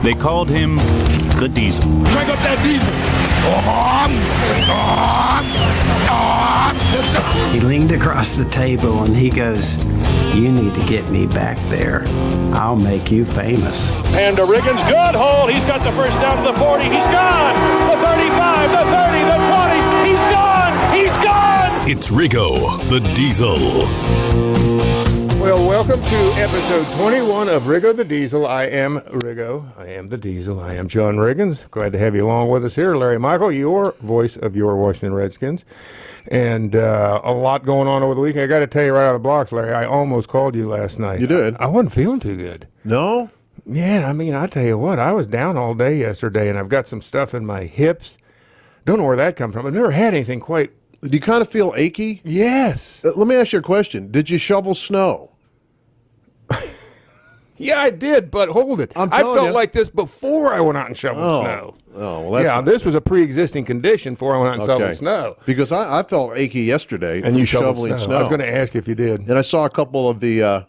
They called him the Diesel. Crank up that diesel. He leaned across the table and he goes, "You need to get me back there. I'll make you famous." And Riggins, good hold. He's got the first down to the 40. He's gone. The 35, the 30, the 20. He's gone. He's gone. It's Riggo, the Diesel. Well, welcome to episode 21 of Riggo the Diesel. I am Riggo. I am the Diesel. I am John Riggins. Glad to have you along with us here. Larry Michael, your voice of your Washington Redskins. And a lot going on over the weekend. I got to tell you right out of the blocks, Larry, I almost called you last night. You did? I wasn't feeling too good. No? Yeah, I mean, I tell you what, I was down all day yesterday, and I've got some stuff in my hips. Don't know where that comes from. I've never had anything quite. Do you kind of feel achy? Yes. Let me ask you a question. Did you shovel snow? Yeah, I did, but hold it. I felt like this before I went out and shoveled snow. Oh, well, that's this was a pre-existing condition before I went out and shoveled snow. Because I felt achy yesterday and you shoveling snow. I was going to ask if you did. And I saw a couple of the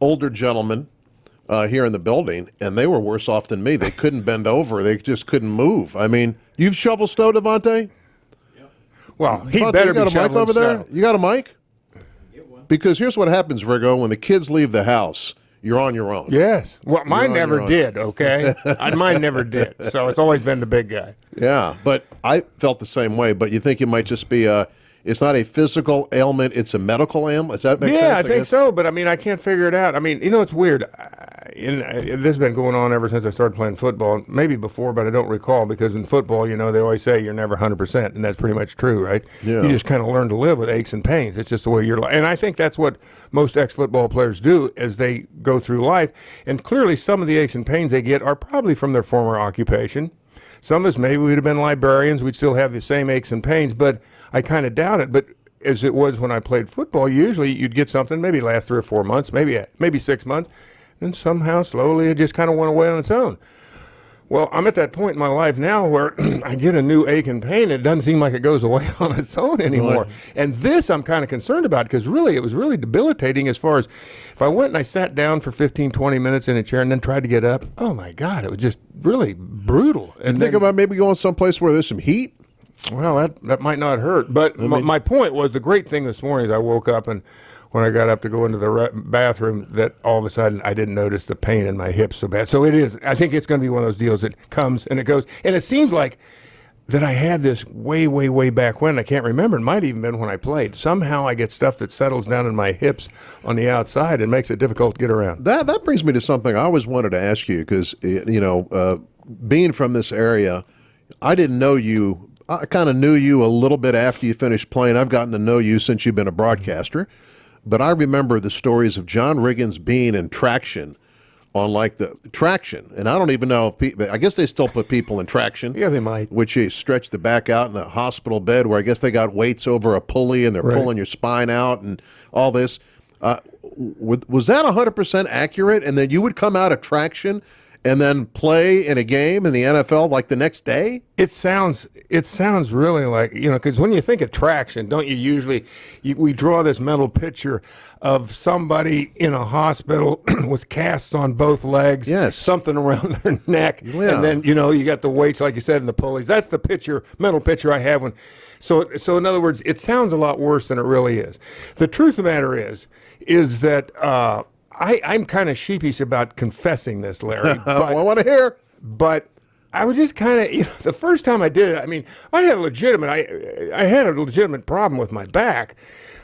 older gentlemen here in the building, and they were worse off than me. They couldn't bend over. They just couldn't move. I mean, you've shoveled snow, Devontae? Well, he Devontae, better you got be a mic over snow. there? You got a mic? Because here's what happens, Riggo. When the kids leave the house, you're on your own. Yes. Well, mine never did, okay? Mine never did. So it's always been the big guy. Yeah, but I felt the same way. But you think it might just be it's not a physical ailment, it's a medical ailment? Does that make sense? Yeah, I think so. But, I mean, I can't figure it out. I mean, you know, it's weird. This has been going on ever since I started playing football. Maybe before, but I don't recall. Because in football, you know, they always say you're never 100%. And that's pretty much true, right? Yeah. You just kind of learn to live with aches and pains. It's just the way you're like. And I think that's what most ex-football players do as they go through life. And clearly some of the aches and pains they get are probably from their former occupation. Some of us, maybe we'd have been librarians. We'd still have the same aches and pains. But I kind of doubt it. But as it was when I played football, usually you'd get something, maybe last 3 or 4 months, maybe 6 months. And somehow, slowly, it just kind of went away on its own. Well, I'm at that point in my life now where I get a new ache and pain. It doesn't seem like it goes away on its own anymore. Right. And this I'm kind of concerned about because really it was really debilitating as far as if I went and I sat down for 15, 20 minutes in a chair and then tried to get up, oh, my God, it was just really brutal. And think about maybe going someplace where there's some heat? Well, that might not hurt. But my point was the great thing this morning is I woke up and when I got up to go into the bathroom, that all of a sudden I didn't notice the pain in my hips so bad. So it is. I think it's going to be one of those deals that comes and it goes. And it seems like that I had this way, way, way back when. I can't remember. It might even been when I played. Somehow I get stuff that settles down in my hips on the outside and makes it difficult to get around. That brings me to something I always wanted to ask you because, you know, being from this area, I didn't know you. I kind of knew you a little bit after you finished playing. I've gotten to know you since you've been a broadcaster. But I remember the stories of John Riggins being in traction on like the traction. And I don't even know if people, I guess they still put people in traction. Yeah, they might. Which you stretch the back out in a hospital bed where I guess they got weights over a pulley and they're pulling your spine out and all this. Was that 100% accurate? And then you would come out of traction and then play in a game in the NFL like the next day? It sounds really like, you know, because when you think of traction, don't you usually, we draw this mental picture of somebody in a hospital with casts on both legs, something around their neck, and then, you know, you got the weights, like you said, and the pulleys. That's the mental picture I have when, so in other words, it sounds a lot worse than it really is. The truth of the matter is that, I'm kind of sheepish about confessing this, Larry. But, I want to hear. But I was just kind of, you know, the first time I did it, I mean, I had a legitimate problem with my back.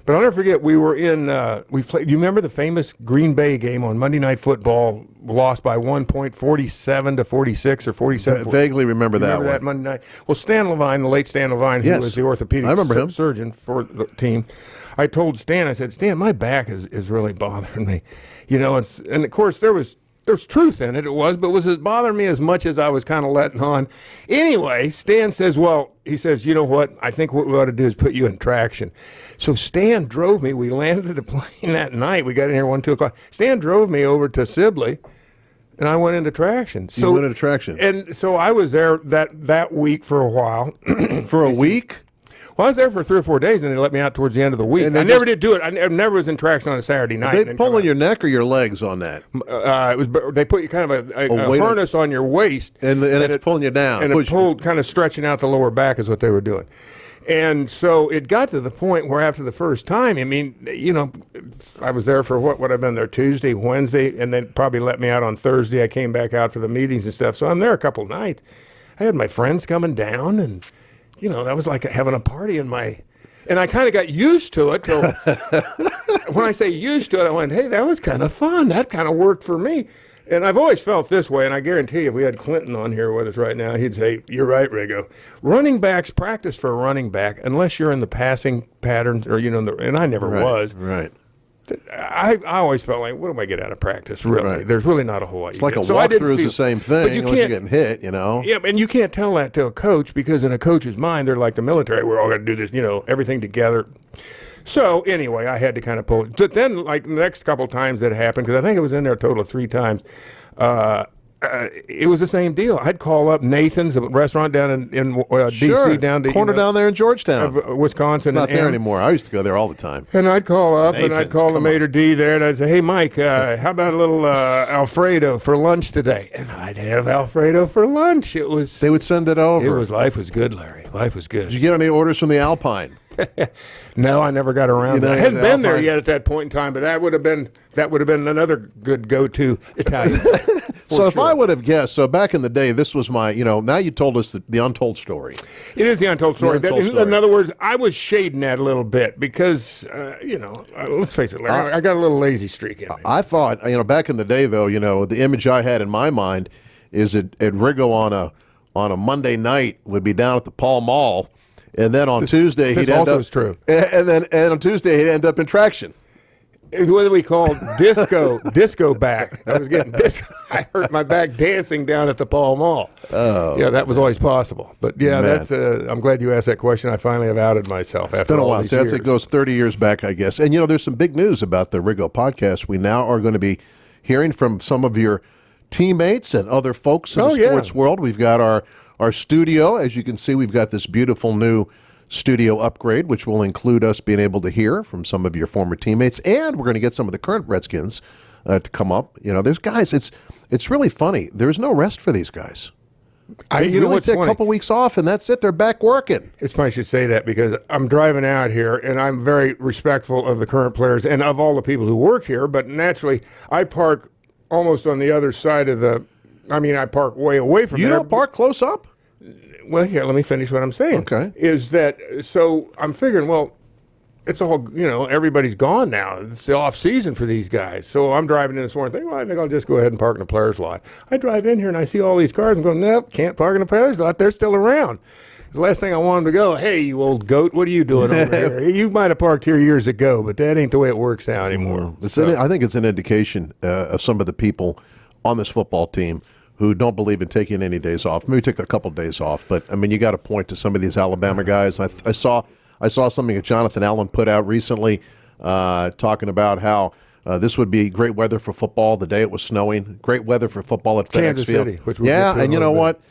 But I'll never forget, we were in, we played, do you remember the famous Green Bay game on Monday Night Football, lost by 1 point, 47-46 or 47? Vaguely remember that one. Remember that Monday night? Well, Stan Levine, the late Stan Levine, who was the orthopedic surgeon for the team, I told Stan, I said, Stan, my back is really bothering me. You know, and of course there's truth in it. It was, but was it bothering me as much as I was kind of letting on? Anyway, Stan says, he says, you know what? I think what we ought to do is put you in traction. So Stan drove me. We landed the plane that night. We got in here 1, 2 o'clock. Stan drove me over to Sibley, and I went into traction. You went into traction. And so I was there that week for a while. For a week? Well, I was there for 3 or 4 days, and they let me out towards the end of the week. And I they never did do it. I never was in traction on a Saturday night. Are they pulling your neck or your legs on that? They put you kind of a weight harness on your waist, and it's pulling you down, and it pulled, kind of stretching out the lower back is what they were doing. And so it got to the point where after the first time, I mean, I was there for what I've been there Tuesday, Wednesday, and then probably let me out on Thursday. I came back out for the meetings and stuff. So I'm there a couple nights. I had my friends coming down, and that was like having a party and I kind of got used to it. Till when I say used to it, I went, hey, that was kind of fun. That kind of worked for me. And I've always felt this way, and I guarantee you, if we had Clinton on here with us right now, he'd say, you're right, Riggo. Running backs practice for a running back unless you're in the passing patterns, or, and I never was. Right. I always felt like, what do I get out of practice, really? Right. There's really not a whole lot. It's like a walkthrough is the same thing unless you're getting hit, Yeah, and you can't tell that to a coach because in a coach's mind, they're like the military. We're all going to do this, everything together. So anyway, I had to kind of pull it. But then, like the next couple times that happened, because I think it was in there a total of 3 times, it was the same deal. I'd call up Nathan's, a restaurant down in D.C. down to corner down there in Georgetown, Wisconsin. It's not there anymore. I used to go there all the time. And I'd call up Nathan's, and I'd call the maitre d' there, and I'd say, "Hey, Mike, how about a little Alfredo for lunch today?" And I'd have Alfredo for lunch. They would send it over. Life was good, Larry. Life was good. Did you get any orders from the Alpine? No, I never got around to that. I hadn't been there yet at that point in time, but that would have been another good go-to Italian. So if I would have guessed, back in the day, this was my, now you told us the untold story. It is the untold story. In other words, I was shading that a little bit because, let's face it, Larry, I got a little lazy streak in me. I thought, back in the day, though, the image I had in my mind is at Riggo on a Monday night would be down at the Pall Mall. And then on Tuesday, he'd end up. True. And on Tuesday, he'd end up in traction. What do we call disco back? I was getting disco. I hurt my back dancing down at the Pall Mall. Oh, yeah, that was always possible. But yeah, that's. I'm glad you asked that question. I finally have outed myself. It's been a while. So it goes 30 years back, I guess. And there's some big news about the Riggo podcast. We now are going to be hearing from some of your teammates and other folks in the sports world. We've got our studio. As you can see, we've got this beautiful new studio upgrade, which will include us being able to hear from some of your former teammates, and we're going to get some of the current Redskins to come up. There's guys. It's really funny. There's no rest for these guys. They really take a couple weeks off, and that's it. They're back working. It's funny you should say that because I'm driving out here, and I'm very respectful of the current players and of all the people who work here. But naturally, I park almost on the other side of the. I mean, I park way away from there. You don't park close up? Well, here, let me finish what I'm saying. Okay. Is that, so I'm figuring, well, it's all, everybody's gone now. It's the off season for these guys. So I'm driving in this morning thinking, well, I think I'll just go ahead and park in the players' lot. I drive in here and I see all these cars and go, nope, can't park in the players' lot. They're still around. The last thing I want them to go, hey, you old goat, what are you doing over here? You might have parked here years ago, but that ain't the way it works now anymore. I think it's an indication of some of the people on this football team who don't believe in taking any days off. Maybe take a couple of days off, but I mean, you got to point to some of these Alabama guys. I saw something that Jonathan Allen put out recently, talking about how this would be great weather for football. The day it was snowing, great weather for football at FedEx Kansas Field. City, which we'll get to and you know what?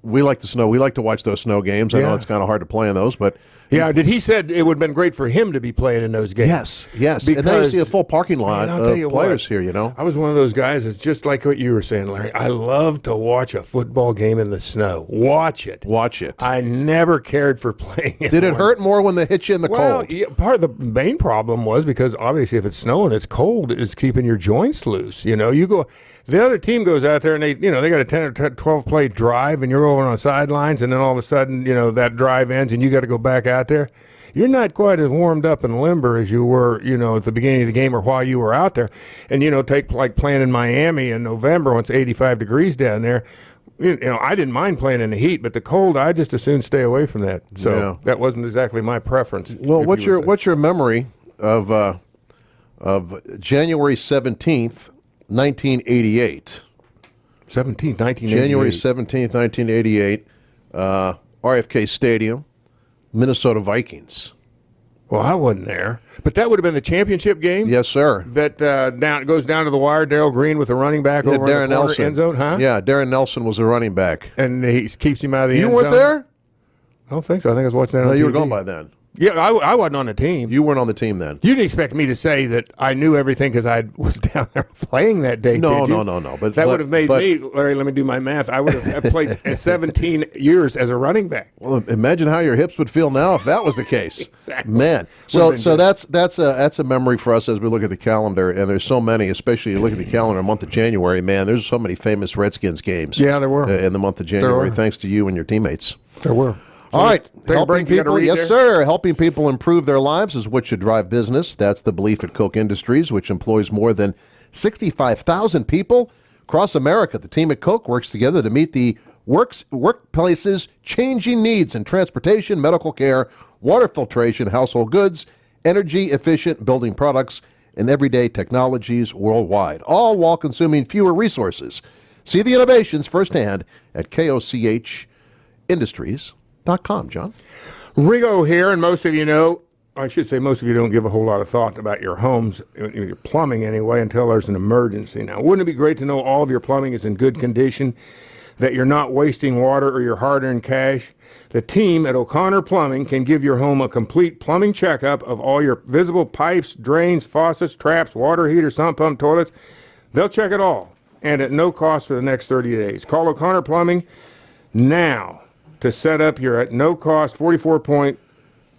We like the snow. We like to watch those snow games. I know it's kind of hard to play in those, but he said it would have been great for him to be playing in those games. Yes. And then you see a full parking lot of players here, I was one of those guys that's just like what you were saying, Larry. I love to watch a football game in the snow. Watch it. I never cared for playing it. Did it hurt more when they hit you in the cold? Yeah, part of the main problem was because obviously if it's snowing, it's cold, it's keeping your joints loose. You go. The other team goes out there and they got a 10 or 12 play drive and you're over on the sidelines and then all of a sudden, that drive ends and you got to go back out there. You're not quite as warmed up and limber as you were, at the beginning of the game or while you were out there. And, take like playing in Miami in November when it's 85 degrees down there. I didn't mind playing in the heat, but the cold, I just as soon stay away from that. So that wasn't exactly my preference. Well, what's your memory of January 17th, 1988. 1988. January 17th, 1988, RFK Stadium, Minnesota Vikings. Well, I wasn't there, but that would have been the championship game. Yes, sir. That goes down to the wire. Darryl Green with the running back over in the corner end zone, huh? Yeah, Darren Nelson was a running back, and he keeps him out of the end zone. You weren't there? I don't think so. I think I was watching that on No, you were TV. gone by then. Yeah, I wasn't on the team. You weren't on the team then. You didn't expect me to say that I knew everything because I was down there playing that day, No, did you? no. But that would have made me, Larry, let me do my math. I would have played 17 years as a running back. Well, imagine how your hips would feel now if that was the case. Exactly. Man. So that's a memory for us as we look at the calendar, and there's so many, especially you look at the calendar in the month of January, man, there's so many famous Redskins games. Yeah, there were. In the month of January, thanks to you and your teammates. There were. All right, Take a break, helping you gotta people, read yes, there? sir. Helping people improve their lives is what should drive business. That's the belief at Koch Industries, which employs more than 65,000 people across America. The team at Koch works together to meet the workplace's changing needs in transportation, medical care, water filtration, household goods, energy-efficient building products, and everyday technologies worldwide, all while consuming fewer resources. See the innovations firsthand at KOCHindustries.com. John. Riggo here, and most of you know, I should say most of you don't give a whole lot of thought about your homes, your plumbing anyway, until there's an emergency. Now, wouldn't it be great to know all of your plumbing is in good condition, that you're not wasting water or your hard-earned cash? The team at O'Connor Plumbing can give your home a complete plumbing checkup of all your visible pipes, drains, faucets, traps, water heaters, sump pump, toilets. They'll check it all, and at no cost for the next 30 days. Call O'Connor Plumbing now to set up your at no cost 44-point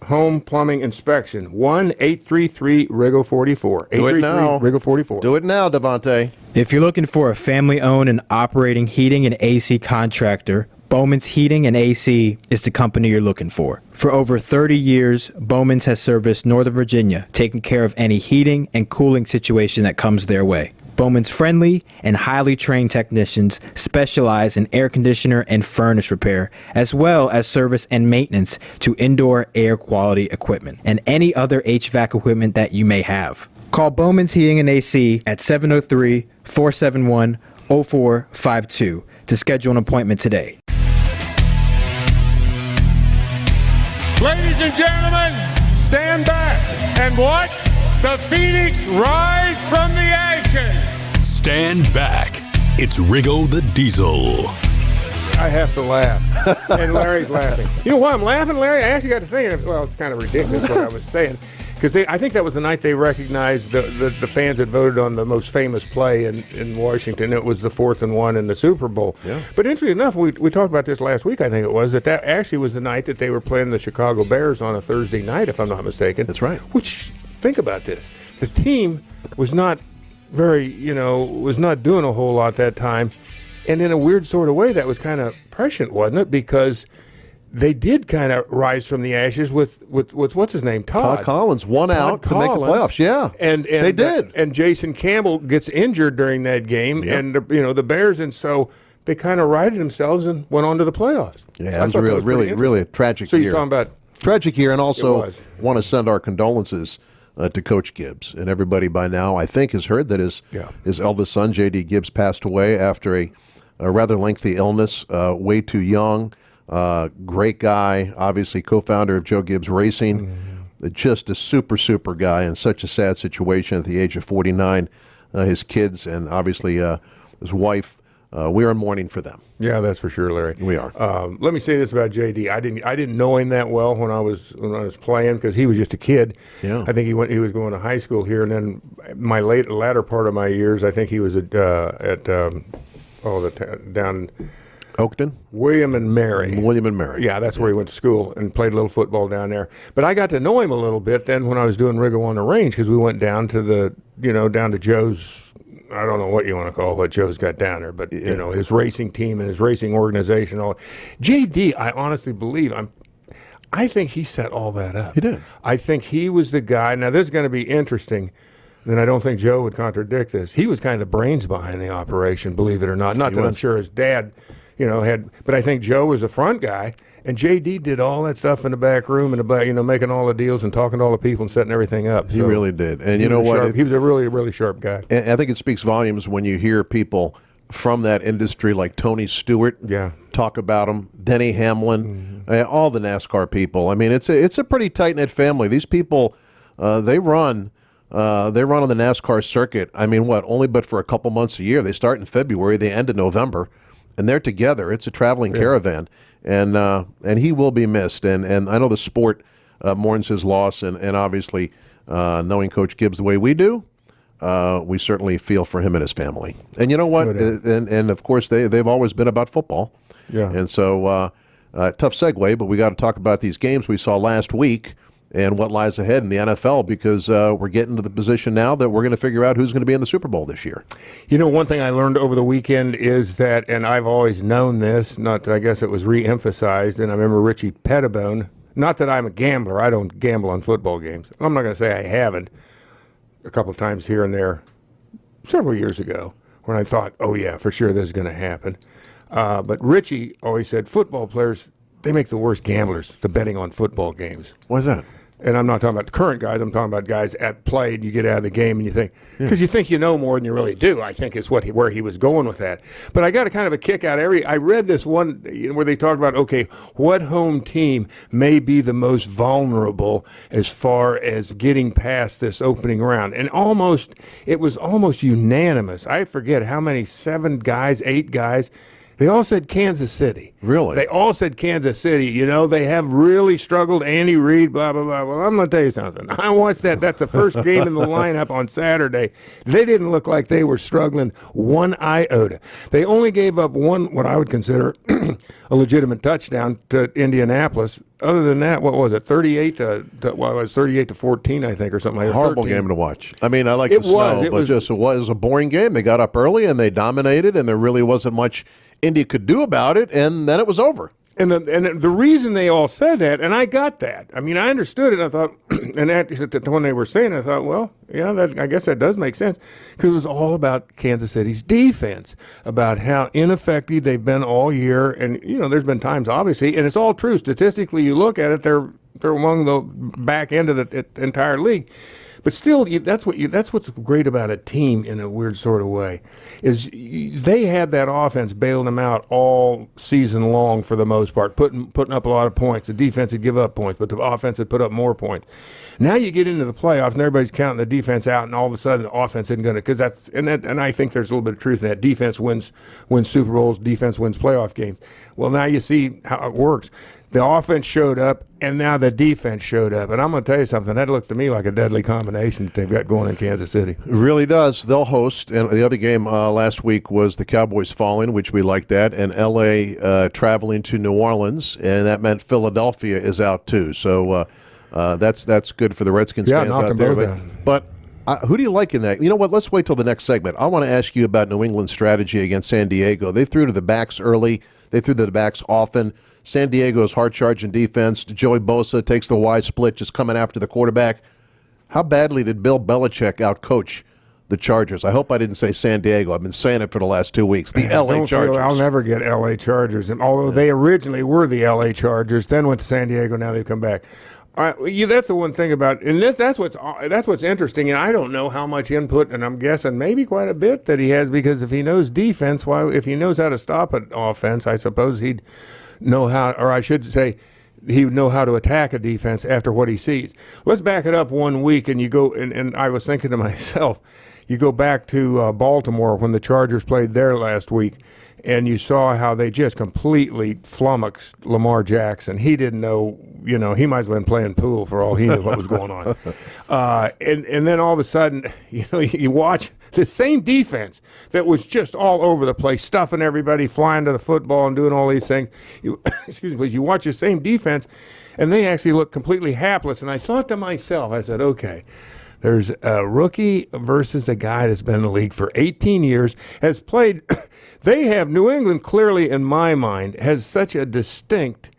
home plumbing inspection. 1-833-RIGGO-44. Do it now. 833-RIGGO-44. Do it now, Devontae. If you're looking for a family-owned and operating heating and AC contractor, Bowman's Heating and AC is the company you're looking for. For over 30 years, Bowman's has serviced Northern Virginia, taking care of any heating and cooling situation that comes their way. Bowman's friendly and highly trained technicians specialize in air conditioner and furnace repair, as well as service and maintenance to indoor air quality equipment and any other HVAC equipment that you may have. Call Bowman's Heating and AC at 703-471-0452 to schedule an appointment today. Ladies and gentlemen, stand back and watch the Phoenix rise from the ashes. Stand back. It's Riggo the Diesel. I have to laugh. And Larry's laughing. You know why I'm laughing, Larry? I actually got to thinking, well, it's kind of ridiculous what I was saying. Because I think that was the night they recognized the fans had voted on the most famous play in Washington. It was the 4th and 1 in the Super Bowl. Yeah. But interestingly enough, we talked about this last week, I think it was, that actually was the night that they were playing the Chicago Bears on a Thursday night, if I'm not mistaken. That's right. Which, think about this. The team was not was not doing a whole lot that time. And in a weird sort of way, that was kind of prescient, wasn't it? Because they did kind of rise from the ashes with what's his name, Todd Collins won out to make the playoffs. Yeah, and they did. And Jason Campbell gets injured during that game, and the Bears, and so they kind of righted themselves and went on to the playoffs. Yeah, it was really a tragic year. So you're talking about tragic year, and also want to send our condolences to Coach Gibbs, and everybody by now I think has heard that his eldest son JD Gibbs passed away after a rather lengthy illness, way too young. Great guy, obviously co-founder of Joe Gibbs Racing. Just a super guy in such a sad situation at the age of 49. His kids and obviously his wife, we are in mourning for them. Yeah, that's for sure, Larry. We are. Let me say this about JD. I didn't know him that well when I was playing because he was just a kid. Yeah. I think he was going to high school here, and then my latter part of my years, I think he was down Oakton? William and Mary. Yeah, that's where he went to school and played a little football down there. But I got to know him a little bit then when I was doing Riggo on the range because we went down to down to Joe's, I don't know what you want to call what Joe's got down there, but his racing team and his racing organization. All JD, I honestly believe I think he set all that up. He did. I think he was the guy. Now this is going to be interesting. And I don't think Joe would contradict this. He was kind of the brains behind the operation, believe it or not. Not that I'm sure his dad, but I think Joe was the front guy, and JD did all that stuff in the back room and making all the deals and talking to all the people and setting everything up. He really did. And you know what? He was a really, really sharp guy. And I think it speaks volumes when you hear people from that industry like Tony Stewart talk about him, Denny Hamlin, all the NASCAR people. I mean, it's a pretty tight-knit family. These people, they run on the NASCAR circuit. I mean, only but for a couple months a year. They start in February, they end in November, and they're together. It's a traveling caravan. and he will be missed. And I know the sport mourns his loss, and obviously knowing Coach Gibbs the way we do, we certainly feel for him and his family. And you know what? And of course they've always been about football. Yeah. And so tough segue, but we got to talk about these games we saw last week and what lies ahead in the NFL, because we're getting to the position now that we're going to figure out who's going to be in the Super Bowl this year. You know, one thing I learned over the weekend is that, and I've always known this, not that I guess it was re-emphasized, and I remember Richie Pettibone, not that I'm a gambler, I don't gamble on football games. I'm not going to say I haven't, a couple of times here and there, several years ago, when I thought, oh yeah, for sure this is going to happen. But Richie always said, football players, they make the worst gamblers, the betting on football games. Why is that? And I'm not talking about current guys. I'm talking about guys at play, and you get out of the game and you think, because you think you know more than you really do, I think is where he was going with that. But I got a kind of a kick out I read this one where they talked about, okay, what home team may be the most vulnerable as far as getting past this opening round. And it was almost unanimous. I forget how many, 7 guys, 8 guys. They all said Kansas City. Really? They all said Kansas City. You know, they have really struggled. Andy Reid, blah, blah, blah. Well, I'm going to tell you something. I watched that. That's the first game in the lineup on Saturday. They didn't look like they were struggling one iota. They only gave up one, what I would consider a legitimate touchdown to Indianapolis. Other than that, what was it? 38 to 14, I think, or something like that. Horrible 13. game to watch. I mean, I like the snow, but it was a boring game. They got up early and they dominated, and there really wasn't much Indy could do about it, and then it was over. And the reason they all said that, and I got that. I mean, I understood it. I thought, and when they were saying it, I thought, well, yeah, I guess that does make sense, because it was all about Kansas City's defense, about how ineffective they've been all year. And you know, there's been times, obviously, and it's all true. Statistically, you look at it, they're among the back end of the entire league. But still, that's what's great about a team in a weird sort of way, is they had that offense bailing them out all season long for the most part, putting up a lot of points. The defense would give up points, but the offense would put up more points. Now you get into the playoffs and everybody's counting the defense out, and all of a sudden the offense isn't going to, because and I think there's a little bit of truth in that. Defense wins Super Bowls, defense wins playoff games. Well, now you see how it works. The offense showed up, and now the defense showed up. And I'm going to tell you something. That looks to me like a deadly combination that they've got going in Kansas City. It really does. They'll host. And the other game last week was the Cowboys falling, which we like that, and L.A. traveling to New Orleans, and that meant Philadelphia is out too. So that's good for the Redskins fans out there. But who do you like in that? You know what? Let's wait till the next segment. I want to ask you about New England's strategy against San Diego. They threw to the backs early. They threw to the backs often. San Diego's hard-charging defense. Joey Bosa takes the wide split, just coming after the quarterback. How badly did Bill Belichick outcoach the Chargers? I hope I didn't say San Diego. I've been saying it for the last 2 weeks. The L.A. Chargers. I'll never get L.A. Chargers. And although they originally were the L.A. Chargers, then went to San Diego, now they've come back. That's the one thing about, and that's what's interesting, and I don't know how much input, and I'm guessing maybe quite a bit that he has, because if he knows defense, if he knows how to stop an offense, I suppose he'd know how, or I should say, he would know how to attack a defense after what he sees. Let's back it up 1 week, and you go, and I was thinking to myself, you go back to Baltimore when the Chargers played there last week, and you saw how they just completely flummoxed Lamar Jackson. He didn't know, he might have been playing pool for all he knew what was going on. And then all of a sudden, you watch the same defense that was just all over the place, stuffing everybody, flying to the football and doing all these things. You watch the same defense, and they actually look completely hapless. And I thought to myself, I said, okay, there's a rookie versus a guy that's been in the league for 18 years, has played. New England clearly, in my mind, has such a distinct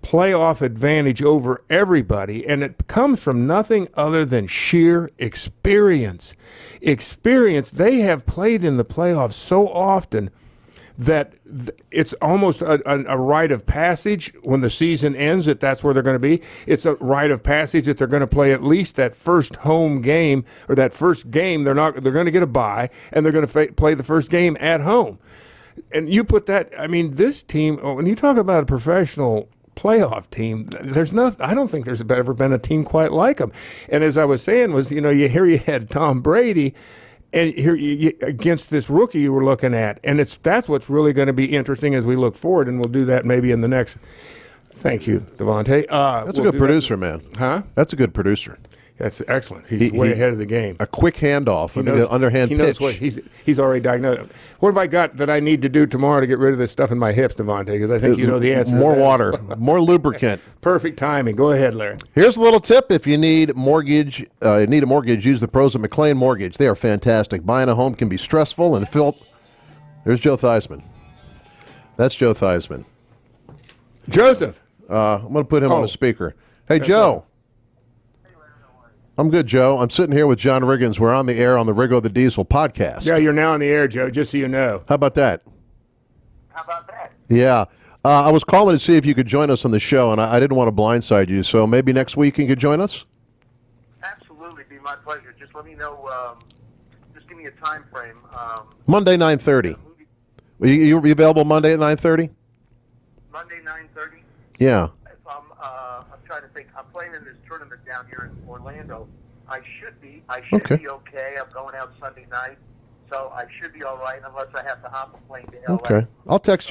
playoff advantage over everybody, and it comes from nothing other than sheer experience. They have played in the playoffs so often that it's almost a rite of passage when the season ends that's where they're going to be. It's a rite of passage that they're going to play at least that first home game, or that first game. They're going to get a bye, and they're going to play the first game at home. And you put that, this team, when you talk about a professional playoff team, I don't think there's ever been a team quite like them. And as I was saying, you had Tom Brady, and here against this rookie you were looking at, and that's what's really going to be interesting as we look forward, and we'll do that maybe in the next. Thank you, Devontae. That's a good producer, man. Huh? That's a good producer. That's excellent. He's way ahead of the game. A quick handoff, the underhand pitch. He knows what he's already diagnosed. What have I got that I need to do tomorrow to get rid of this stuff in my hips, Devontae? Because I think you know the answer. More to that. water, more lubricant. Perfect timing. Go ahead, Larry. Here's a little tip: if you need mortgage, use the pros at McLean Mortgage. They are fantastic. Buying a home can be stressful and filled. There's Joe Theismann. That's Joe Theismann. Joseph. I'm going to put him on the speaker. Hey, Joe. I'm good, Joe. I'm sitting here with John Riggins. We're on the air on the Riggo the Diesel podcast. Yeah, you're now on the air, Joe, just so you know. How about that? Yeah. I was calling to see if you could join us on the show, and I didn't want to blindside you, so maybe next week you could join us? Absolutely. It'd be my pleasure. Just let me know. Just give me a time frame. Monday, 9:30. You available Monday at 9:30? Monday, 9:30? Yeah. I'm trying to think. I'm playing in this tournament down here in Orlando. I should be okay. I'm going out Sunday night, so I should be all right unless I have to hop a plane to LA. Okay. I'll text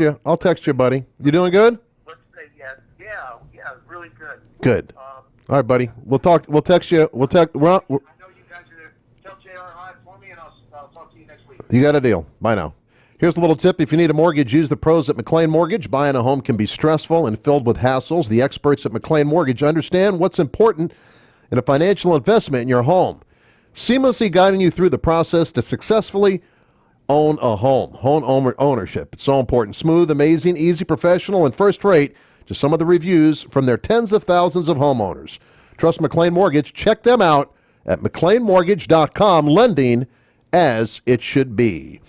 you, buddy. You doing good? Let's say yes. Yeah, really good. Good. All right, buddy. We'll text you. I know you guys are there. Tell JR hi for me, and I'll talk to you next week. You got a deal. Bye now. Here's a little tip. If you need a mortgage, use the pros at McLean Mortgage. Buying a home can be stressful and filled with hassles. The experts at McLean Mortgage understand what's important in a financial investment in your home, seamlessly guiding you through the process to successfully own a home. Home ownership. It's so important. Smooth, amazing, easy, professional, and first rate. Just some of the reviews from their tens of thousands of homeowners. Trust McLean Mortgage. Check them out at McLeanMortgage.com. Lending as it should be.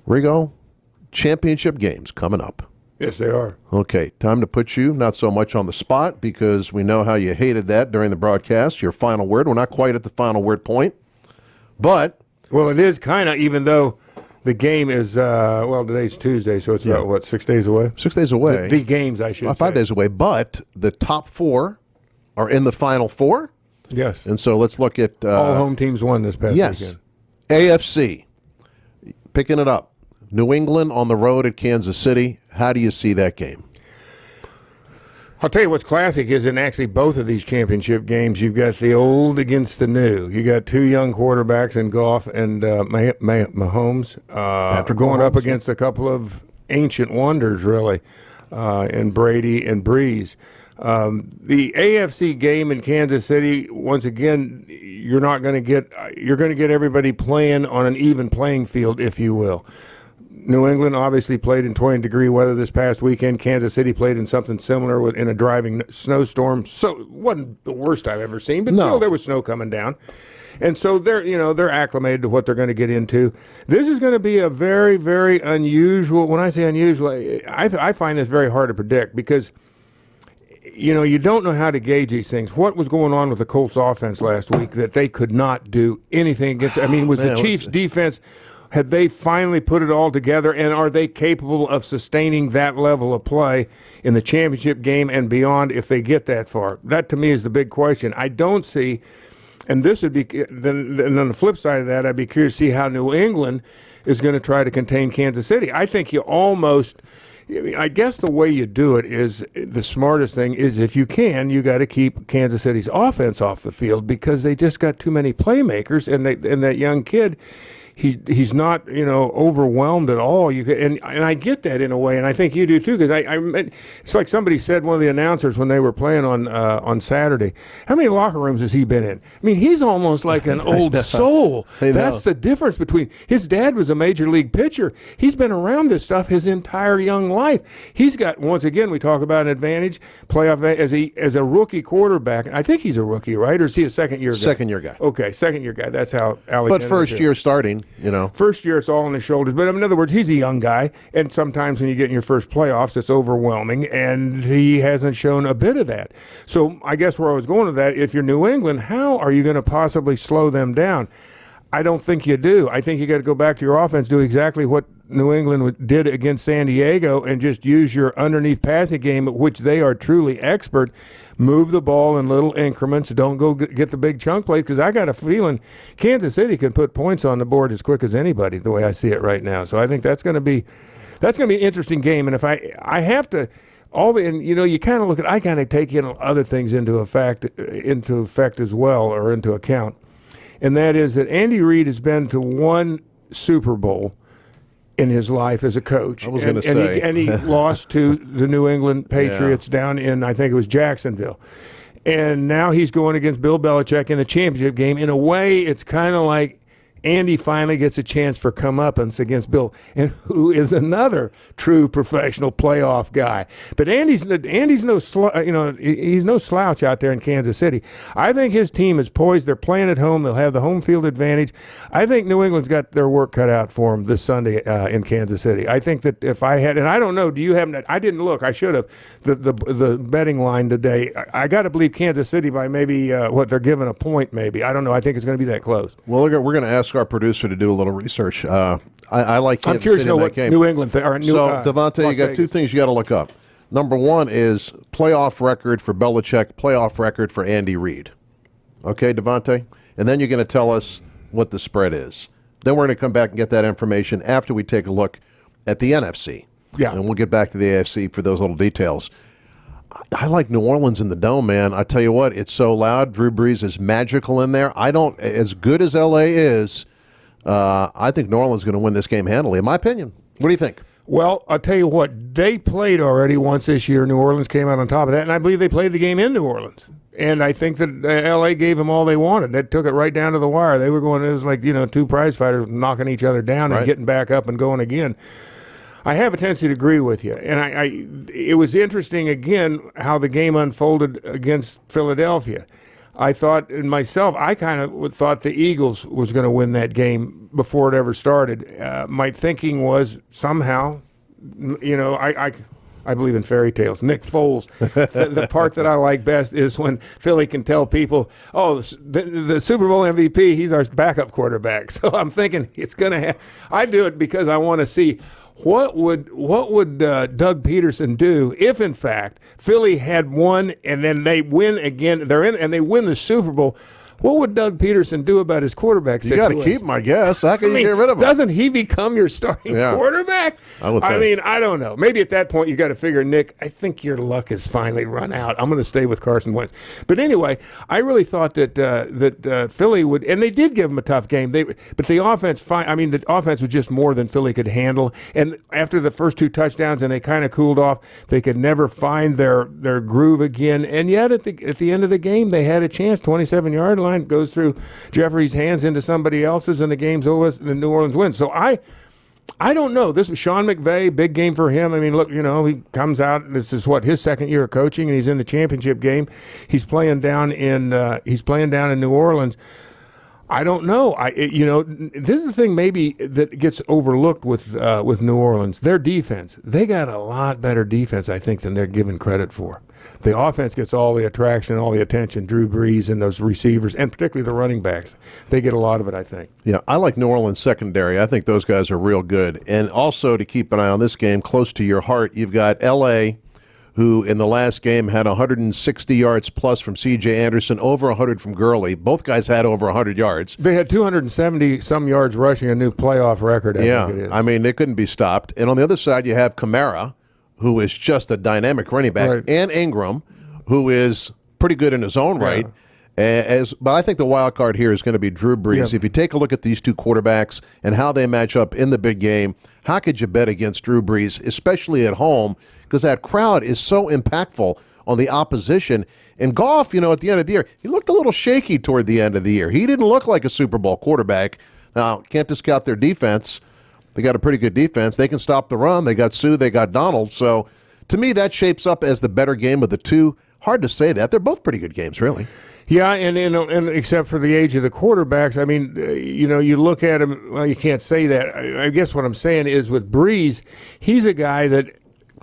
Riggo, championship games coming up. Yes, they are. Okay, time to put you not so much on the spot because we know how you hated that during the broadcast. Your final word. We're not quite at the final word point, but. Well, it is kind of, even though the game is, today's Tuesday, so it's about, 6 days away? 6 days away. The games, I should say. 5 days away, but the top four are in the final four. Yes. And so let's look at. All home teams won this past weekend. AFC, picking it up. New England on the road at Kansas City. How do you see that game? I'll tell you what's classic is in actually both of these championship games, you've got the old against the new. You got two young quarterbacks in Goff and Mahomes going up against a couple of ancient wonders, really, in Brady and Breeze. The AFC game in Kansas City, once again, you're going to get everybody playing on an even playing field, if you will. New England obviously played in 20-degree weather this past weekend. Kansas City played in something similar in a driving snowstorm. So it wasn't the worst I've ever seen, but still there was snow coming down. And so they're acclimated to what they're going to get into. This is going to be a very, very unusual. When I say unusual, I find this very hard to predict because you don't know how to gauge these things. What was going on with the Colts offense last week that they could not do anything against? I mean, was the Chiefs defense? Had they finally put it all together, and are they capable of sustaining that level of play in the championship game and beyond if they get that far? That, to me, is the big question. I don't see, and this would be, then on the flip side of that, I'd be curious to see how New England is going to try to contain Kansas City. I think I guess the way you do it is the smartest thing is if you can, you got to keep Kansas City's offense off the field because they just got too many playmakers, and that young kid, he's not overwhelmed at all. And I get that in a way, and I think you do too, because it's like somebody said, one of the announcers when they were playing on Saturday, how many locker rooms has he been in? I mean, he's almost like an old soul. That's the difference between his dad was a major league pitcher. He's been around this stuff his entire young life. He's got, once again, we talk about an advantage playoff as a rookie quarterback. I think he's a rookie, right? Or is he a second-year guy? Second-year guy. Okay, second-year guy. That's how Alexander. But first year starting. First year, it's all on his shoulders. But in other words, he's a young guy, and sometimes when you get in your first playoffs, it's overwhelming, and he hasn't shown a bit of that. So I guess where I was going with that, if you're New England, how are you going to possibly slow them down? I don't think you do. I think you got to go back to your offense, do exactly what New England did against San Diego, and just use your underneath passing game, at which they are truly expert. Move the ball in little increments. Don't go get the big chunk plays, because I got a feeling Kansas City can put points on the board as quick as anybody, the way I see it right now. So I think that's going to be an interesting game. And if I have to. You kind of look at. I kind of take in other things into effect as well, or into account, and that is that Andy Reid has been to one Super Bowl in his life as a coach. I was going to say, and he lost to the New England Patriots down in, I think it was Jacksonville, and now he's going against Bill Belichick in the championship game. In a way, it's kind of like Andy finally gets a chance for comeuppance against Bill, and who is another true professional playoff guy. But Andy's he's no slouch out there in Kansas City. I think his team is poised. They're playing at home. They'll have the home field advantage. I think New England's got their work cut out for them this Sunday in Kansas City. I think that if I had, and I don't know, do you have? I didn't look. I should have. The betting line today. I got to believe Kansas City by maybe they're giving a point. Maybe I don't know. I think it's going to be that close. Well, we're going to ask our producer to do a little research. I like Kansas I'm curious City to know in what that game. New England So, Devontae, you got two things you got to look up. Number one is playoff record for Belichick, playoff record for Andy Reid. Okay, Devontae? And then you're going to tell us what the spread is. Then we're going to come back and get that information after we take a look at the NFC. Yeah. And we'll get back to the AFC for those little details. I like New Orleans in the Dome, man. I tell you what, it's so loud. Drew Brees is magical in there. As good as LA is, I think New Orleans is going to win this game handily, in my opinion. What do you think? Well, I'll tell you what, they played already once this year. New Orleans came out on top of that, and I believe they played the game in New Orleans. And I think that L.A. gave them all they wanted. They took it right down to the wire. They were going, it was like, two prize fighters knocking each other down and getting back up and going again. I have a tendency to agree with you. And it was interesting, again, how the game unfolded against Philadelphia. I thought in myself, I kind of thought the Eagles was going to win that game before it ever started. My thinking was somehow, I believe in fairy tales. Nick Foles. The part that I like best is when Philly can tell people, "Oh, the Super Bowl MVP, he's our backup quarterback." So I'm thinking it's going to happen. I do it because I want to see what would Doug Peterson do if, in fact, Philly had won and then they win again. They're in and they win the Super Bowl. What would Doug Peterson do about his quarterback situation? You got to keep him, I guess. How can you get rid of him? Doesn't he become your starting quarterback? I don't know. Maybe at that point you got to figure, Nick, I think your luck has finally run out. I'm going to stay with Carson Wentz. But anyway, I really thought that Philly would, and they did give him a tough game. But the offense, the offense was just more than Philly could handle. And after the first two touchdowns, and they kind of cooled off, they could never find their groove again. And yet at the end of the game, they had a chance. 27-yard line goes through Jeffrey's hands into somebody else's, and the game's over, and New Orleans wins. So I don't know. This was Sean McVay, big game for him. I mean, look, he comes out. This is his second year of coaching, and he's in the championship game. He's playing down in New Orleans. I don't know. This is the thing maybe that gets overlooked with New Orleans. Their defense. They got a lot better defense, I think, than they're given credit for. The offense gets all the attraction, all the attention. Drew Brees and those receivers, and particularly the running backs, they get a lot of it, I think. Yeah, I like New Orleans secondary. I think those guys are real good. And also to keep an eye on this game, close to your heart, you've got L.A., who in the last game had 160 yards plus from C.J. Anderson, over 100 from Gurley. Both guys had over 100 yards. They had 270-some yards rushing, a new playoff record, I think it is. I mean, they couldn't be stopped. And on the other side, you have Kamara, who is just a dynamic running back, and Ingram, who is pretty good in his own right. But I think the wild card here is going to be Drew Brees. If you take a look at these two quarterbacks and how they match up in the big game, how could you bet against Drew Brees, especially at home, because that crowd is so impactful on the opposition. And Goff, at the end of the year, he looked a little shaky toward the end of the year. He didn't look like a Super Bowl quarterback. Now, can't discount their defense. They got a pretty good defense. They can stop the run. They got Sue. They got Donald. So, to me, that shapes up as the better game of the two. Hard to say that. They're both pretty good games, really. Yeah, and except for the age of the quarterbacks, I mean, you look at him, well, you can't say that. I guess what I'm saying is with Brees, he's a guy that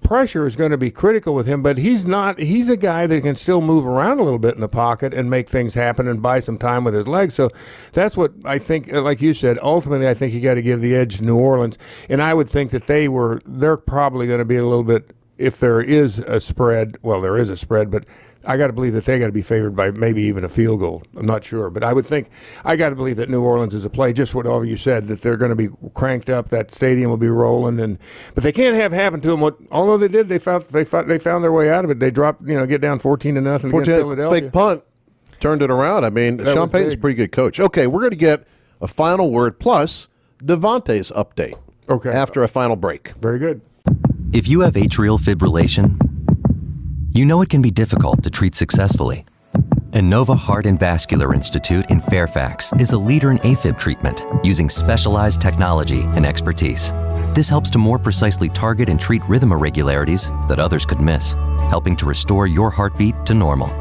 pressure is going to be critical with him, but he's a guy that can still move around a little bit in the pocket and make things happen and buy some time with his legs. So that's what I think, like you said, ultimately I think you got to give the edge to New Orleans. And I would think that they're probably going to be a little bit, if there is a spread, well, there is a spread, but I got to believe that they got to be favored by maybe even a field goal. I'm not sure, but I got to believe that New Orleans is a play. Just what all of you said, that they're going to be cranked up. That stadium will be rolling, but they can't have happen to them. Although they did, they found their way out of it. They dropped, get down 14-0 against Philadelphia. Fake punt turned it around. I mean, Sean Payton's a pretty good coach. Okay, we're going to get a final word plus Devontae's update. Okay, after a final break. Very good. If you have atrial fibrillation, you know it can be difficult to treat successfully. Innova Heart and Vascular Institute in Fairfax is a leader in AFib treatment using specialized technology and expertise. This helps to more precisely target and treat rhythm irregularities that others could miss, helping to restore your heartbeat to normal.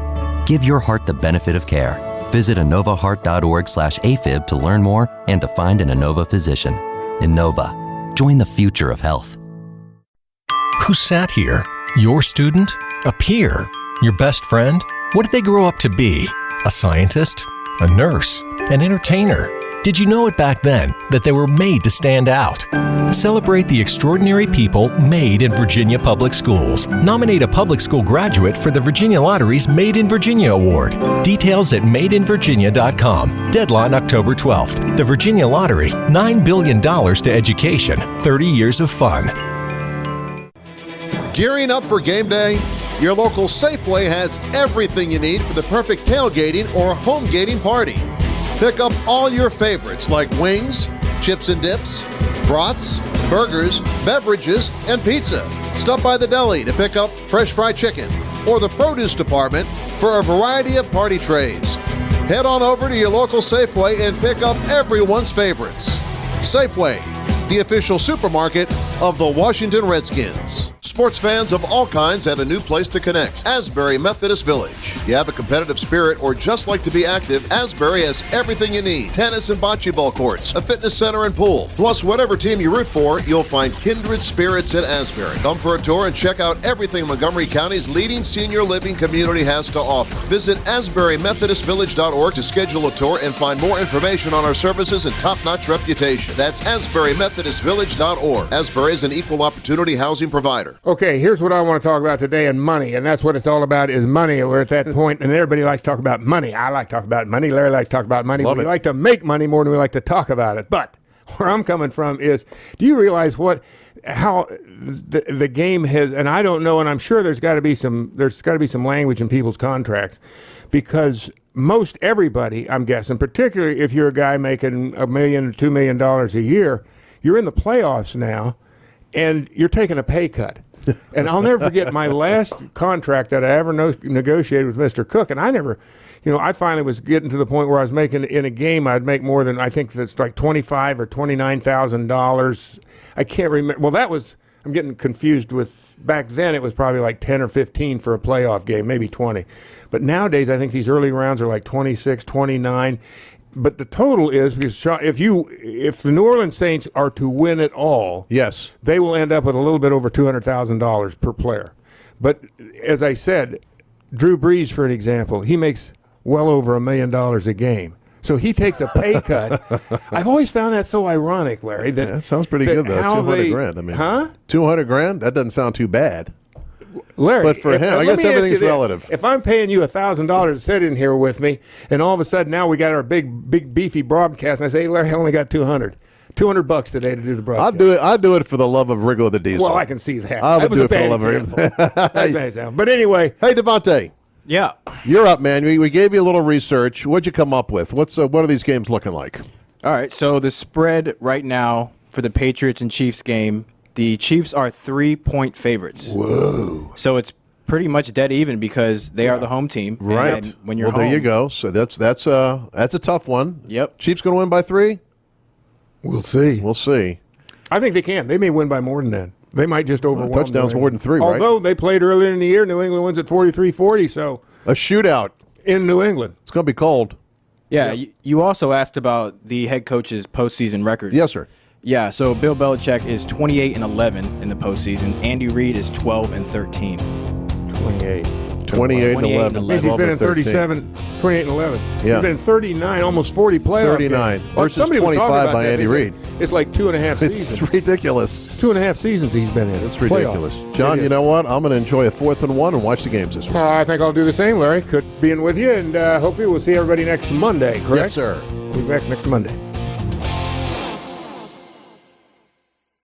Give your heart the benefit of care. Visit innovaheart.org/AFib to learn more and to find an Innova physician. Innova. Join the future of health. Who sat here? Your student? A peer? Your best friend? What did they grow up to be? A scientist? A nurse? An entertainer? Did you know it back then that they were made to stand out? Celebrate the extraordinary people made in Virginia Public Schools. Nominate a public school graduate for the Virginia Lottery's Made in Virginia Award. Details at madeinvirginia.com. Deadline October 12th. The Virginia Lottery, $9 billion to education, 30 years of fun. Gearing up for game day? Your local Safeway has everything you need for the perfect tailgating or home gating party. Pick up all your favorites like wings, chips and dips, brats, burgers, beverages, and pizza. Stop by the deli to pick up fresh fried chicken or the produce department for a variety of party trays. Head on over to your local Safeway and pick up everyone's favorites. Safeway, the official supermarket of the Washington Redskins. Sports fans of all kinds have a new place to connect. Asbury Methodist Village. You have a competitive spirit or just like to be active, Asbury has everything you need. Tennis and bocce ball courts, a fitness center and pool. Plus, whatever team you root for, you'll find kindred spirits at Asbury. Come for a tour and check out everything Montgomery County's leading senior living community has to offer. Visit AsburyMethodistVillage.org to schedule a tour and find more information on our services and top-notch reputation. That's AsburyMethodistVillage.org. Asbury is an equal opportunity housing provider. Okay, here's what I want to talk about today, and money, and that's what it's all about is money. We're at that point, and everybody likes to talk about money. I like to talk about money. Larry likes to talk about money. We like to make money more than we like to talk about it. But where I'm coming from is, do you realize how the game has, and I don't know, and I'm sure there's got to be some language in people's contracts, because most everybody, I'm guessing, particularly if you're a guy making $1 million, $2 million a year, you're in the playoffs now, and you're taking a pay cut. And I'll never forget my last contract that I ever negotiated with Mr. Cook. And I never, I finally was getting to the point where I was making, in a game, I'd make more than, I think that's like $25,000 or $29,000. I can't remember. Well, I'm getting confused with, back then it was probably like 10 or 15 for a playoff game, maybe 20. But nowadays I think these early rounds are like 26, 29. But the total is, because if the New Orleans Saints are to win it all, yes, they will end up with a little bit over $200,000 per player. But as I said, Drew Brees, for an example, he makes well over $1 million a game. So he takes a pay cut. I've always found that so ironic, Larry. That sounds pretty good, though. $200,000. I mean, $200,000? That doesn't sound too bad. Larry, but for him, I guess everything's relative. If I'm paying you $1,000 to sit in here with me, and all of a sudden now we got our big beefy broadcast, and I say, hey, Larry, I only got $200 today to do the broadcast. I'd do it for the love of Riggo the Diesel. Well, I can see that. I would do it for the love of Riggo. But anyway, hey, Devontae. Yeah, you're up, man. We gave you a little research. What'd you come up with? What are these games looking like? All right, so the spread right now for the Patriots and Chiefs game. The Chiefs are 3-point favorites. Whoa! So it's pretty much dead even because they are the home team. Right. And when you're home, there you go. So that's a tough one. Yep. Chiefs going to win by 3? We'll see. We'll see. I think they can. They may win by more than that. They might just overwhelm. Touchdowns more than 3, right? Although they played earlier in the year, New England wins at 43-40. So a shootout in New England. It's going to be cold. Yeah. You also asked about the head coach's postseason record. Yes, sir. Yeah, so Bill Belichick is 28-11 in the postseason. Andy Reid is 12-13. 28-11. Means he's been in 37, 28-11. Yeah. He's been in 39, almost 40 playoff 39 games. versus Somebody was 25 talking about by that. Andy They said Reid. It's like 2.5 seasons. It's ridiculous. It's 2.5 seasons he's been in. It's ridiculous. Playoffs. John, you know what? I'm going to enjoy a 4th and 1 and watch the games this week. I think I'll do the same, Larry. Good being with you, and hopefully we'll see everybody next Monday, correct? Yes, sir. We'll be back next Monday.